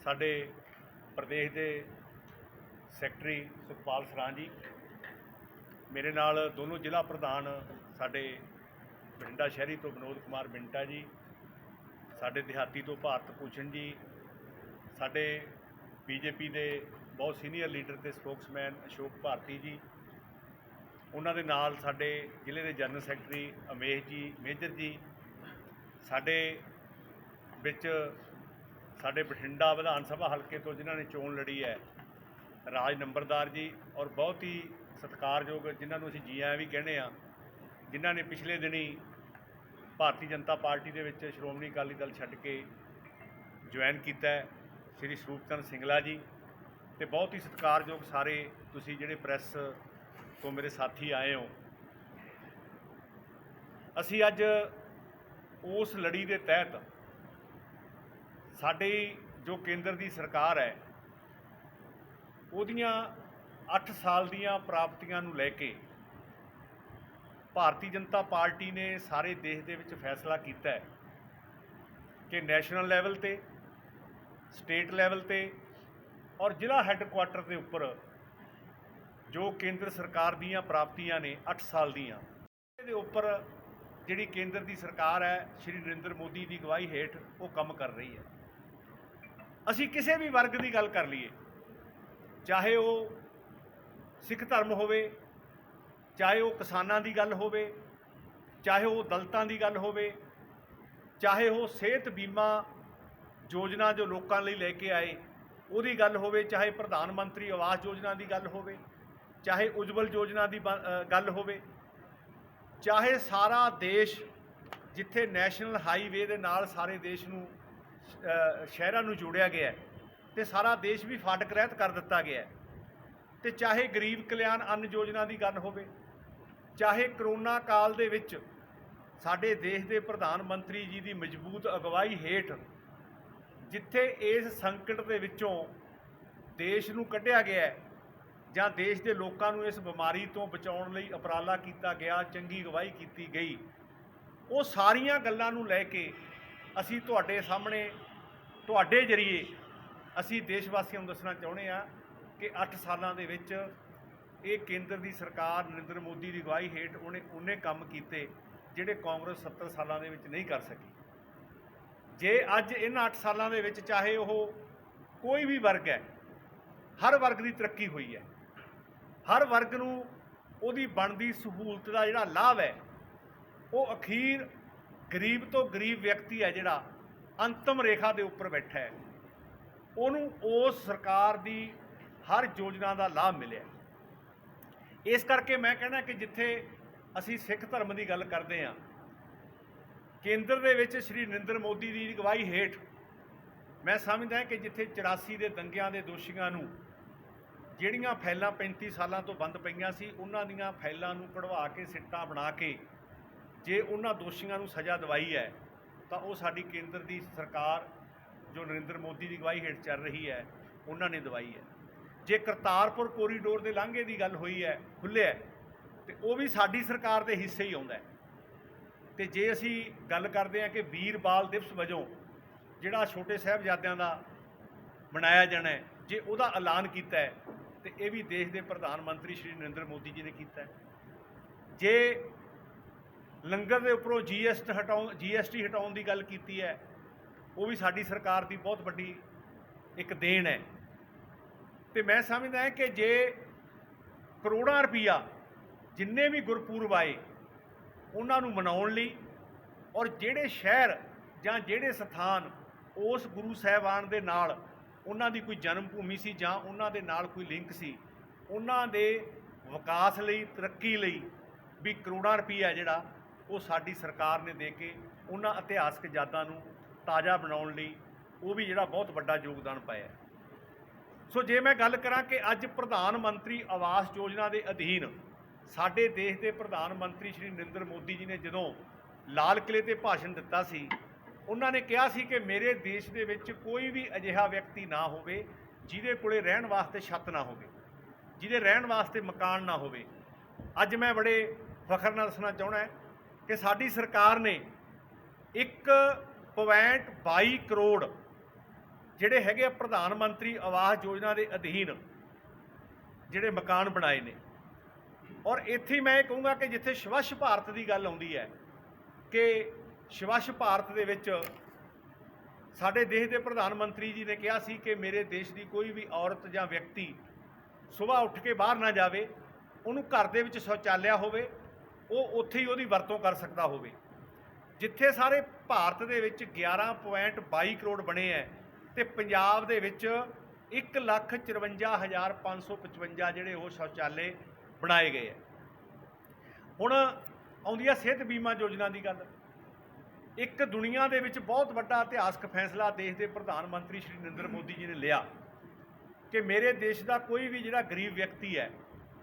ਸਾਡੇ प्रदेश के सैकटरी सुखपाल सरान जी, मेरे नाल दोनों जिला प्रधान साडे बठिंडा शहरी तो विनोद कुमार मिंटा जी, साडे देहाती तो भारत भूषण जी, साडे बीजेपी के बहुत सीनियर लीडर ते स्पोक्समैन अशोक भारती जी, उन्हां दे नाल साडे जिले के general secretary Amesh ji major ji, साडे विच साडे बठिंडा विधान सभा हल्के तो जिन्हां ने चोण लड़ी है राज नंबरदार जी, और बहुत ही सत्कारयोग जिन्होंने असीं जी आया भी कहने आ, जिन्हों ने पिछले दिनी भारतीय जनता पार्टी के विच श्रोमणी अकाली दल छड्ड के ज्वाइन किया है, श्री स्वरूप चंद सिंगला जी, तो बहुत ही सत्कारयोग सारे तुसीं जिहड़े प्रैस तो मेरे साथी आए हो। असीं अज उस लड़ी के तहत साडी जो केंद्र की सरकार है उहदियां 8 साल दियां प्राप्तियां नूं लैके भारतीय जनता पार्टी ने सारे देश दे विच फैसला किया है कि नैशनल लैवल ते, स्टेट लैवल ते और जिला हैडकुआटर के उपर जो केंद्र सरकार दीयां प्राप्तियां ने 8 साल दीयां दे उपर जिहड़ी केंद्र की सरकार है श्री नरेंद्र मोदी की अगवाई हेठ वो काम कर रही है। असीं किसी भी वर्ग की गल कर लीए, चाहे वो सिख धर्म होवे, चाहे वो किसानां दी गल होवे, चाहे वो दलितां दी गल होवे, चाहे वो सेहत बीमा योजना जो लोकां लई लैके आए उहदी गल होवे, चाहे प्रधानमंत्री आवास योजना की गल होवे, चाहे उज्जवल योजना की गल होवे, चाहे सारा देश जिथे नैशनल हाईवे दे नाल सारे देश नूं शहरां नूं जोड़िया गया है, तो सारा देश भी फाटक रहत कर दिता गया है, तो चाहे गरीब कल्याण अन्न योजना की गल होवे, चाहे करोना काल दे विच साडे देश के प्रधानमंत्री जी की मजबूत अगवाई हेठ जिथे इस संकट के विचों देश नूं कढ़िया गया है जां देश के लोगों नूं इस बीमारी तो बचाउण लई उपराला किया गया, चंगी अगवाई की गई, वो सारियां गल्लां नूं लैके असीं तुहाडे सामने तुहाडे जरिए असीं देशवासियों नूं दसना चाहुंदे आ कि 8 सालां दे विच ये केंद्र की सरकार नरेंद्र मोदी की अगवाई हेठ उन्हें काम किए जिहड़े कांग्रेस 70 सालों के नहीं कर सकी। जे अज इन 8 सालों के चाहे वह कोई भी वर्ग है, हर वर्ग की तरक्की हुई है, हर वर्ग नूं उहदी बनदी सहूलत का जिहड़ा लाभ है वो अखीर गरीब तो गरीब व्यक्ति है जिहड़ा अंतिम रेखा के उपर बैठा है, उन्होंने उस सरकार की हर योजना का लाभ मिले। इस करके मैं कहना कि जिथे असी सिख धर्म की गल करते हैं, केंद्र दे विच श्री नरेंद्र मोदी की अगवाई हेठ मैं समझदा कि जिथे 84 के दंगियां के दोषियों नूं जिहड़ियां फाइलां 35 सालों तो बंद पईयां सी उन्हां दीयां फाइलां नूं कढवा के सिट्टां बना के जे उन्हां दोषियों नूं सज़ा दवाई है तो वो साडी केंद्र की सरकार जो नरेंद्र मोदी की अगवाई हेठ चल रही है उन्होंने दवाई है। जे करतारपुर कोरीडोर के लांघे की गल हुई है, खुले है, तो वह भी साडी सरकार के हिस्से ही आउंदा है। तो जे असी गल करते हैं कि वीर बाल दिवस वजों जिहड़ा छोटे साहिबजादियां दा मनाया जाना है, जे उहदा ऐलान किया है तो यह भी देश के प्रधानमंत्री श्री नरेंद्र मोदी जी ने किया है। जे लंगर के उपरों GST हटाउण की गल की है, वो भी साडी सरकार की बहुत बड़ी एक देन है। तो मैं समझदा है कि जे करोड़ां रुपया जिन्ने भी गुरपुरब आए उन्होंने मनाउण लई और जिहड़े शहर जां जिहड़े स्थान उस गुरु साहिबान दे नाल उन्हां दी कोई जन्म भूमि सी जां उन्हां दे नाल कोई लिंक सी, उन्हां दे विकास लई तरक्की लई भी करोड़ां रुपया जिहड़ा वो साडी सरकार ने दे के उन्हां इतिहासक यादां नूं ताज़ा बनाउण लई वो भी जिहड़ा बहुत वड्डा योगदान पाया। सो जे मैं गल करां कि अज प्रधानमंत्री आवास योजना के अधीन साडे देश के प्रधानमंत्री श्री नरेंद्र मोदी जी ने जदों लाल किले ते भाषण दिता सी, उन्होंने कहा सी कि मेरे देश के विच कोई भी अजिहा व्यक्ति ना होवे जिहदे कोले रहण वास्ते छत ना होवे, जिहदे रहण वास्ते मकान ना होवे। अज मैं बड़े फखर नाल दसना चाहुंदा है कि साडी सरकार ने 1.22 करोड़ ਜਿਹੜੇ ਹੈਗੇ ਆ ਪ੍ਰਧਾਨ ਮੰਤਰੀ ਆਵਾਸ ਯੋਜਨਾ ਦੇ ਅਧੀਨ ਜਿਹੜੇ ਮਕਾਨ ਬਣਾਏ ਨੇ। ਔਰ ਇੱਥੇ ਮੈਂ ਇਹ ਕਹੂੰਗਾ ਕਿ ਜਿੱਥੇ ਸਵੱਛ ਭਾਰਤ ਦੀ ਗੱਲ ਆਉਂਦੀ ਹੈ ਕਿ ਸਵੱਛ ਭਾਰਤ ਦੇ ਵਿੱਚ ਸਾਡੇ ਦੇਸ਼ ਦੇ ਪ੍ਰਧਾਨ ਮੰਤਰੀ ਜੀ ਨੇ ਕਿਹਾ ਸੀ ਕਿ ਮੇਰੇ ਦੇਸ਼ ਦੀ ਕੋਈ ਵੀ ਔਰਤ ਜਾਂ ਵਿਅਕਤੀ ਸੁਬਾਹ ਉੱਠ ਕੇ ਬਾਹਰ ਨਾ ਜਾਵੇ, ਉਹਨੂੰ ਘਰ ਦੇ ਵਿੱਚ ਸ਼ੌਚਾਲਿਆ ਹੋਵੇ, ਉਹ ਉੱਥੇ ਹੀ ਉਹਦੀ ਵਰਤੋਂ ਕਰ ਸਕਦਾ ਹੋਵੇ। ਜਿੱਥੇ ਸਾਰੇ ਭਾਰਤ ਦੇ ਵਿੱਚ 11.22 ਕਰੋੜ ਬਣੇ ਹੈ ਤੇ ਪੰਜਾਬ ਦੇ ਵਿੱਚ 1,54,555 ਜਿਹੜੇ ਉਹ ਸ਼ੌਚਾਲੇ ਬਣਾਏ ਗਏ ਹੈ। ਹੁਣ ਆਉਂਦੀ ਹੈ ਸਿਹਤ ਬੀਮਾ ਯੋਜਨਾ ਦੀ ਗੱਲ। ਇੱਕ ਦੁਨੀਆ ਦੇ ਵਿੱਚ ਬਹੁਤ ਵੱਡਾ ਇਤਿਹਾਸਕ ਫੈਸਲਾ ਦੇਸ਼ ਦੇ ਪ੍ਰਧਾਨ ਮੰਤਰੀ ਸ਼੍ਰੀ ਨਰਿੰਦਰ ਮੋਦੀ ਜੀ ਨੇ ਲਿਆ ਕਿ ਮੇਰੇ ਦੇਸ਼ ਦਾ ਕੋਈ ਵੀ ਜਿਹੜਾ ਗਰੀਬ ਵਿਅਕਤੀ ਹੈ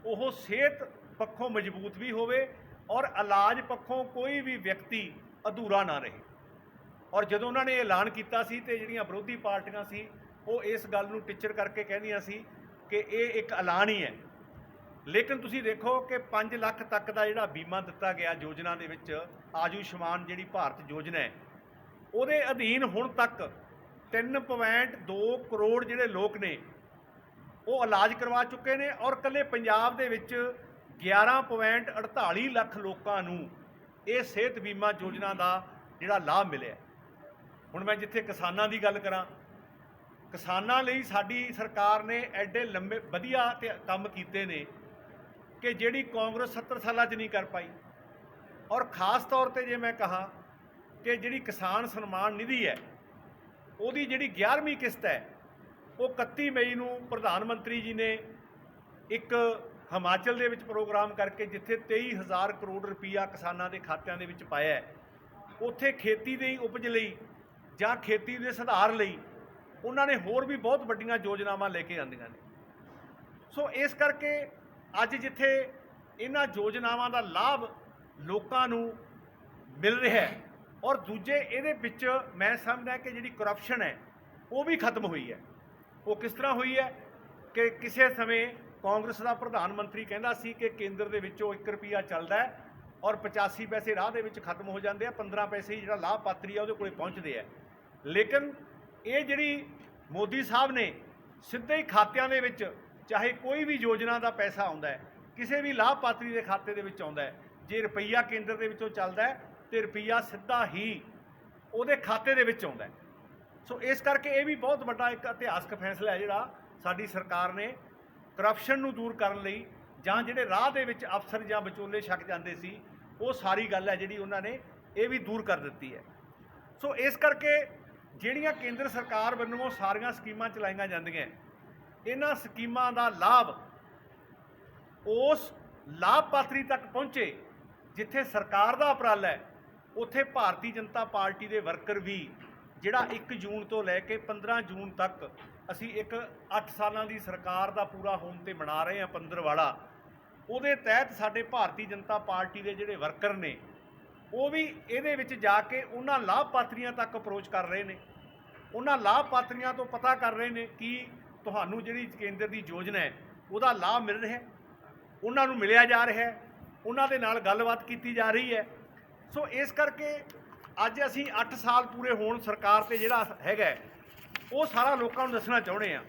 ਉਹ ਸਿਹਤ ਪੱਖੋਂ ਮਜ਼ਬੂਤ ਵੀ ਹੋਵੇ ਔਰ ਇਲਾਜ ਪੱਖੋਂ ਕੋਈ ਵੀ ਵਿਅਕਤੀ ਅਧੂਰਾ ਨਾ ਰਹੇ। ਔਰ ਜਦੋਂ ਉਹਨਾਂ ਨੇ ਐਲਾਨ ਕੀਤਾ ਸੀ ਤੇ ਜਿਹੜੀਆਂ ਵਿਰੋਧੀ ਪਾਰਟੀਆਂ ਸੀ ਉਹ ਇਸ ਗੱਲ ਨੂੰ ਟਿੱਚਰ ਕਰਕੇ ਕਹਿੰਦੀਆਂ ਸੀ ਕਿ ਇਹ ਇੱਕ ਐਲਾਨ ਹੀ ਹੈ, ਲੇਕਿਨ ਤੁਸੀਂ ਦੇਖੋ ਕਿ 5 ਲੱਖ ਤੱਕ ਦਾ ਜਿਹੜਾ ਬੀਮਾ ਦਿੱਤਾ ਗਿਆ ਯੋਜਨਾ ਦੇ ਵਿੱਚ, ਆਯੁਸ਼ਮਾਨ ਜਿਹੜੀ ਭਾਰਤ ਯੋਜਨਾ ਹੈ ਉਹਦੇ ਅਧੀਨ ਹੁਣ ਤੱਕ 3.2 ਕਰੋੜ ਜਿਹੜੇ ਲੋਕ ਨੇ ਉਹ ਇਲਾਜ ਕਰਵਾ ਚੁੱਕੇ ਨੇ। ਔਰ ਇਕੱਲੇ ਪੰਜਾਬ ਦੇ ਵਿੱਚ 11.48 ਲੱਖ ਲੋਕਾਂ ਨੂੰ ਇਹ ਸਿਹਤ ਬੀਮਾ ਯੋਜਨਾ ਦਾ ਜਿਹੜਾ ਲਾਭ ਮਿਲਿਆ। ਹੁਣ ਮੈਂ ਜਿੱਥੇ ਕਿਸਾਨਾਂ ਦੀ ਗੱਲ ਕਰਾਂ, ਕਿਸਾਨਾਂ ਲਈ ਸਾਡੀ ਸਰਕਾਰ ਨੇ ਐਡੇ ਲੰਬੇ ਵਧੀਆ ਤੇ ਕੰਮ ਕੀਤੇ ਨੇ ਕਿ ਜਿਹੜੀ ਕਾਂਗਰਸ 70 ਸਾਲਾਂ 'ਚ ਨਹੀਂ ਕਰ ਪਾਈ। ਔਰ ਖ਼ਾਸ ਤੌਰ ਤੇ ਜੇ ਮੈਂ ਕਹਾਂ ਕਿ ਜਿਹੜੀ ਕਿਸਾਨ ਸਨਮਾਨ ਨਿਧੀ ਹੈ ਉਹਦੀ ਜਿਹੜੀ 11ਵੀਂ ਕਿਸ਼ਤ ਹੈ ਉਹ 31 ਮਈ ਨੂੰ ਪ੍ਰਧਾਨ ਮੰਤਰੀ ਜੀ ਨੇ ਇੱਕ ਹਿਮਾਚਲ ਦੇ ਵਿੱਚ ਪ੍ਰੋਗਰਾਮ ਕਰਕੇ ਜਿੱਥੇ 23,000 ਕਰੋੜ ਰੁਪਈਆ ਕਿਸਾਨਾਂ ਦੇ ਖਾਤਿਆਂ ਦੇ ਵਿੱਚ ਪਾਇਆ ਹੈ, ਉੱਥੇ ਖੇਤੀ ਦੀ ਉਪਜ ਲਈ ਜਾਂ ਖੇਤੀ ਦੇ ਸੁਧਾਰ ਲਈ ਉਹਨਾਂ ਨੇ ਹੋਰ ਵੀ ਬਹੁਤ ਵੱਡੀਆਂ ਯੋਜਨਾਵਾਂ ਲੈ ਕੇ ਆਉਂਦੀਆਂ ਨੇ। ਸੋ ਇਸ ਕਰਕੇ ਅੱਜ ਜਿੱਥੇ ਇਹਨਾਂ ਯੋਜਨਾਵਾਂ ਦਾ ਲਾਭ ਲੋਕਾਂ ਨੂੰ ਮਿਲ ਰਿਹਾ ਹੈ ਔਰ ਦੂਜੇ ਇਹਦੇ ਵਿੱਚ ਮੈਂ ਸਮਝਦਾ ਕਿ ਜਿਹੜੀ ਕਰਪਸ਼ਨ ਹੈ ਉਹ ਵੀ ਖਤਮ ਹੋਈ ਹੈ। ਉਹ ਕਿਸ ਤਰ੍ਹਾਂ ਹੋਈ ਹੈ ਕਿ ਕਿਸੇ ਸਮੇਂ ਕਾਂਗਰਸ ਦਾ ਪ੍ਰਧਾਨ ਮੰਤਰੀ ਕਹਿੰਦਾ ਸੀ ਕਿ ਕੇਂਦਰ ਦੇ ਵਿੱਚੋਂ 1 ਰੁਪਈਆ ਚੱਲਦਾ ਹੈ ਔਰ 85 ਪੈਸੇ ਰਾਹ ਦੇ ਵਿੱਚ ਖਤਮ ਹੋ ਜਾਂਦੇ ਆ, 15 ਪੈਸੇ ਹੀ ਜਿਹੜਾ ਲਾਭਪਾਤਰੀ ਆ ਉਹਦੇ ਕੋਲੇ ਪਹੁੰਚਦੇ ਆ। ਲੇਕਿਨ ਇਹ ਜਿਹੜੀ ਮੋਦੀ ਸਾਹਿਬ ਨੇ ਸਿੱਧੇ ਹੀ ਖਾਤਿਆਂ ਦੇ ਵਿੱਚ, ਚਾਹੇ ਕੋਈ ਵੀ ਯੋਜਨਾ ਦਾ ਪੈਸਾ ਆਉਂਦਾ ਹੈ ਕਿਸੇ ਵੀ ਲਾਭਪਾਤਰੀ ਦੇ ਖਾਤੇ ਦੇ ਵਿੱਚ ਆਉਂਦਾ ਹੈ, ਜੇ ਰੁਪਈਆ ਕੇਂਦਰ ਦੇ ਵਿੱਚੋਂ ਚੱਲਦਾ ਹੈ ਤੇ ਰੁਪਈਆ ਸਿੱਧਾ ਹੀ ਉਹਦੇ ਖਾਤੇ ਦੇ ਵਿੱਚ ਆਉਂਦਾ ਹੈ। ਸੋ ਇਸ ਕਰਕੇ ਇਹ ਵੀ ਬਹੁਤ ਵੱਡਾ ਇੱਕ ਇਤਿਹਾਸਕ ਫੈਸਲਾ ਹੈ ਜਿਹੜਾ ਸਾਡੀ ਸਰਕਾਰ ਨੇ ਕਰਪਸ਼ਨ ਨੂੰ ਦੂਰ ਕਰਨ ਲਈ, ਜਾਂ ਜਿਹੜੇ ਰਾਹ ਦੇ ਵਿੱਚ ਅਫਸਰ ਜਾਂ ਵਿਚੋਲੇ ਛਕ ਜਾਂਦੇ ਸੀ ਉਹ ਸਾਰੀ ਗੱਲ ਹੈ ਜਿਹੜੀ ਉਹਨਾਂ ਨੇ ਇਹ ਵੀ ਦੂਰ ਕਰ ਦਿੱਤੀ ਹੈ। ਸੋ ਇਸ ਕਰਕੇ ਜਿਹੜੀਆਂ ਕੇਂਦਰ ਸਰਕਾਰ ਵੱਲੋਂ ਸਾਰੀਆਂ ਸਕੀਮਾਂ ਚਲਾਈਆਂ ਜਾਂਦੀਆਂ, ਇਹਨਾਂ ਸਕੀਮਾਂ ਦਾ ਲਾਭ ਉਸ ਲਾਭਪਾਤਰੀ ਤੱਕ ਪਹੁੰਚੇ ਜਿੱਥੇ ਸਰਕਾਰ ਦਾ ਉਪਰਾਲਾ ਹੈ, ਉੱਥੇ ਭਾਰਤੀ ਜਨਤਾ ਪਾਰਟੀ ਦੇ ਵਰਕਰ ਵੀ ਜਿਹੜਾ 1 ਜੂਨ ਤੋਂ ਲੈ ਕੇ 15 ਜੂਨ ਤੱਕ ਅਸੀਂ ਇੱਕ 8 ਸਾਲਾਂ ਦੀ ਸਰਕਾਰ ਦਾ ਪੂਰਾ ਹੋਣ ਤੇ ਮਨਾ ਰਹੇ ਹਾਂ ਪੰਦਰਵਾੜਾ, ਉਹਦੇ ਤਹਿਤ ਸਾਡੇ ਭਾਰਤੀ ਜਨਤਾ ਪਾਰਟੀ ਦੇ ਜਿਹੜੇ ਵਰਕਰ ਨੇ ਉਹ ਵੀ ਇਹਦੇ ਵਿੱਚ ਜਾ ਕੇ ਉਹਨਾਂ ਲਾਭਪਾਤਰੀਆਂ ਤੱਕ ਅਪਰੋਚ ਕਰ ਰਹੇ ਨੇ, ਉਹਨਾਂ ਲਾਭਪਾਤਰੀਆਂ ਤੋਂ ਪਤਾ ਕਰ ਰਹੇ ਨੇ ਕਿ ਤੁਹਾਨੂੰ ਜਿਹੜੀ ਕੇਂਦਰ ਦੀ ਯੋਜਨਾ ਹੈ ਉਹਦਾ ਲਾਭ ਮਿਲ ਰਿਹਾ, ਉਹਨਾਂ ਨੂੰ ਮਿਲਿਆ ਜਾ ਰਿਹਾ, ਉਹਨਾਂ ਦੇ ਨਾਲ ਗੱਲਬਾਤ ਕੀਤੀ ਜਾ ਰਹੀ ਹੈ। ਸੋ ਇਸ ਕਰਕੇ ਅੱਜ ਅਸੀਂ 8 ਸਾਲ ਪੂਰੇ ਹੋਣ ਸਰਕਾਰ ਤੇ ਜਿਹੜਾ ਹੈਗਾ ਉਹ ਸਾਰਾ ਲੋਕਾਂ ਨੂੰ ਦੱਸਣਾ ਚਾਹੁੰਦੇ ਹਾਂ